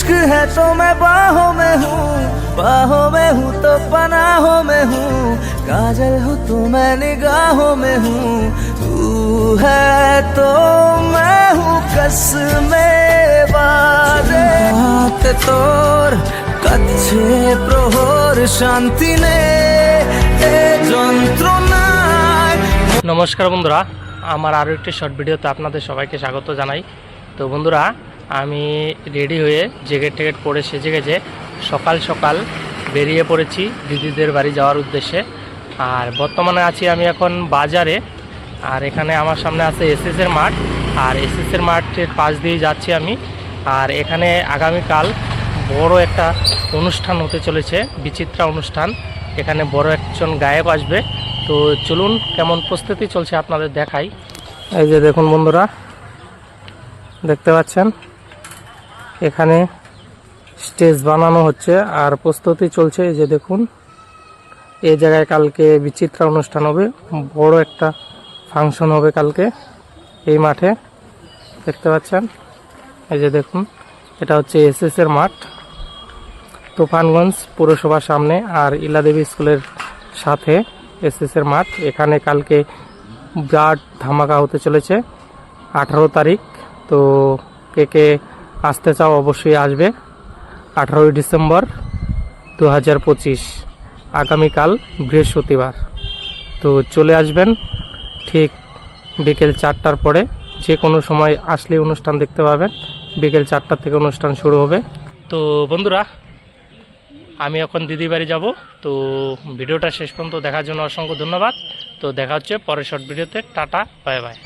है तो मैं बाहों में हूँ तो पनाहों में हूँ, काजल हूँ तो मैं निगाहों में हूँ, तू है तो मैं हूँ कसमे बाजे हाथ तोर কাছে প্রহর শান্তি নে এ যন্ত্রণায়। নমস্কার বন্ধুরা, আমার আরও একটি শর্ট ভিডিওতে আপনাদের সবাইকে স্বাগত জানাই। তো বন্ধুরা, আমি রেডি হয়ে জ্যাকেট ট্যাকেট পরে সেজে গেছে সকাল সকাল বেরিয়ে পড়েছি দিদিদের বাড়ি যাওয়ার উদ্দেশ্যে। আর বর্তমানে আছি আমি এখন বাজারে, আর এখানে আমার সামনে আছে এসএসের মাঠ, আর এসএসের মাঠের পাশ দিয়ে যাচ্ছি আমি। আর এখানে আগামীকাল বড় একটা অনুষ্ঠান হতে চলেছে, বিচিত্রা অনুষ্ঠান। এখানে বড় একজন গায়ক আসবে। তো চলুন কেমন প্রস্তুতি চলছে আপনাদের দেখাই। এই যে দেখুন বন্ধুরা, দেখতে পাচ্ছেন এখানে স্টেজ বানানো হচ্ছে আর প্রস্তুতি চলছে। এই যে দেখুন, এই জায়গায় কালকে বিচিত্রা অনুষ্ঠান হবে, বড় একটা ফাংশন হবে কালকে এই মাঠে, দেখতে পাচ্ছেন। এই যে দেখুন, এটা হচ্ছে এসএসের মাঠ, তুফানগঞ্জ পৌরসভার সামনে, আর ইলাদেবী স্কুলের সাথে এসএসের মাঠ। এখানে কালকে বিরাট ধামাকা হতে চলেছে 18 তারিখ। তো কে কে আসতে চাও অবশ্যই আসবে। 18 ডিসেম্বর 2025, আগামীকাল বৃহস্পতিবার। তো চলে আসবেন ঠিক বিকেল 4টার পরে, যে কোনো সময় আসলে অনুষ্ঠান দেখতে পাবেন। বিকেল 4টা থেকে অনুষ্ঠান শুরু হবে। তো বন্ধুরা, আমি এখন দিদি বাড়ি যাব। তো ভিডিওটা শেষ পর্যন্ত দেখার জন্য অসংখ্য ধন্যবাদ। তো দেখা হচ্ছে পরের শর্ট ভিডিওতে। Tata, bye bye.